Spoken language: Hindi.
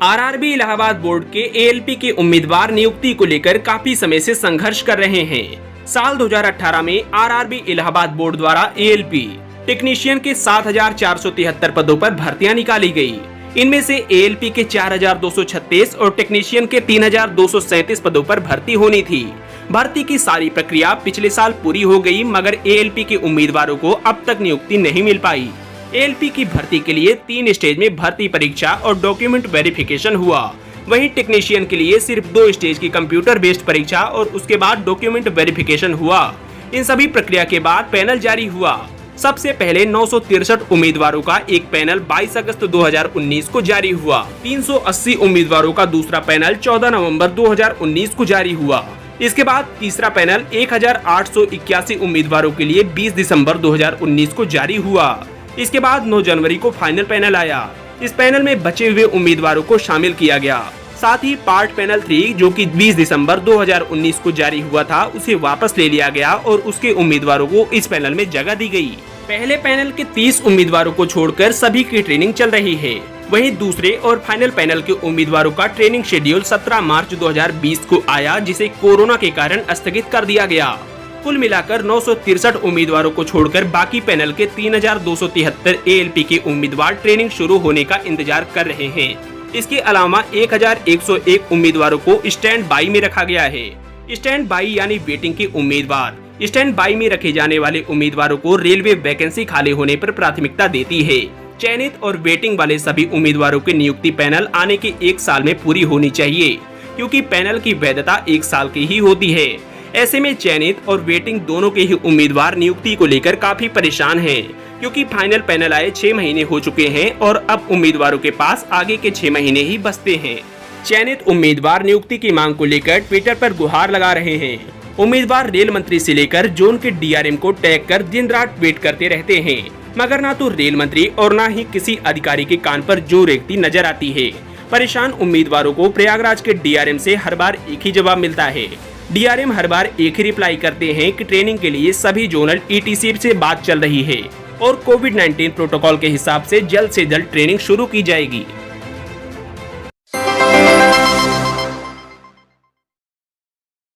आरआरबी इलाहाबाद बोर्ड के एएलपी के उम्मीदवार नियुक्ति को लेकर काफी समय से संघर्ष कर रहे हैं। साल 2018 में आरआरबी इलाहाबाद बोर्ड द्वारा एएलपी टेक्नीशियन के 7,473 पदों पर भर्तियां निकाली गई। इनमें से एएलपी के 4,236 और टेक्नीशियन के 3,237 पदों पर भर्ती होनी थी। भर्ती की सारी प्रक्रिया पिछले साल पूरी हो गई, मगर एएलपी के उम्मीदवारों को अब तक नियुक्ति नहीं मिल पाई। एएलपी की भर्ती के लिए 3 स्टेज में भर्ती परीक्षा और डॉक्यूमेंट वेरिफिकेशन हुआ। वहीं टेक्नीशियन के लिए सिर्फ 2 स्टेज की कंप्यूटर बेस्ड परीक्षा और उसके बाद डॉक्यूमेंट वेरिफिकेशन हुआ। इन सभी प्रक्रिया के बाद पैनल जारी हुआ। सबसे पहले 963 उम्मीदवारों का एक पैनल 22 अगस्त 2019 को जारी हुआ। 380 उम्मीदवारों का दूसरा पैनल 14 नवंबर 2019 को जारी हुआ। इसके बाद तीसरा पैनल 1881 उम्मीदवारों के लिए 20 दिसंबर 2019 को जारी हुआ। इसके बाद 9 जनवरी को फाइनल पैनल आया। इस पैनल में बचे हुए उम्मीदवारों को शामिल किया गया। साथ ही पार्ट पैनल 3 जो कि 20 दिसंबर 2019 को जारी हुआ था, उसे वापस ले लिया गया और उसके उम्मीदवारों को इस पैनल में जगह दी गई। पहले पैनल के 30 उम्मीदवारों को छोड़कर सभी की ट्रेनिंग चल रही है। वहीं दूसरे और फाइनल पैनल के उम्मीदवारों का ट्रेनिंग शेड्यूल 17 मार्च 2020 को आया, जिसे कोरोना के कारण स्थगित कर दिया गया। कुल मिलाकर 963 उम्मीदवारों को छोड़कर बाकी पैनल के 3,273 एएलपी के उम्मीदवार ट्रेनिंग शुरू होने का इंतजार कर रहे हैं। इसके अलावा 1,101 उम्मीदवारों को स्टैंड बाई में रखा गया है। स्टैंड बाई यानी वेटिंग के उम्मीदवार। स्टैंड बाई में रखे जाने वाले उम्मीदवारों को रेलवे वैकेंसी खाली होने पर प्राथमिकता देती है। चयनित और वेटिंग वाले सभी उम्मीदवारों की नियुक्ति पैनल आने के 1 साल में पूरी होनी चाहिए, क्योंकि पैनल की वैधता 1 साल की ही होती है। ऐसे में चयनित और वेटिंग दोनों के ही उम्मीदवार नियुक्ति को लेकर काफी परेशान हैं, क्योंकि फाइनल पैनल आए 6 महीने हो चुके हैं और अब उम्मीदवारों के पास आगे के 6 महीने ही बचते हैं। चयनित उम्मीदवार नियुक्ति की मांग को लेकर ट्विटर पर गुहार लगा रहे हैं। उम्मीदवार रेल मंत्री से लेकर जोन के डीआरएम को टैग कर दिन रात ट्वीट करते रहते हैं, मगर ना तो रेल मंत्री और ना ही किसी अधिकारी के कान पर जू रेंगती नजर आती है। परेशान उम्मीदवारों को प्रयागराज के डीआरएम से हर बार एक ही जवाब मिलता है। डीआरएम हर बार एक ही रिप्लाई करते हैं कि ट्रेनिंग के लिए सभी जोनल ईटीसी से बात चल रही है और कोविड-19 प्रोटोकॉल के हिसाब से जल्द ट्रेनिंग शुरू की जाएगी।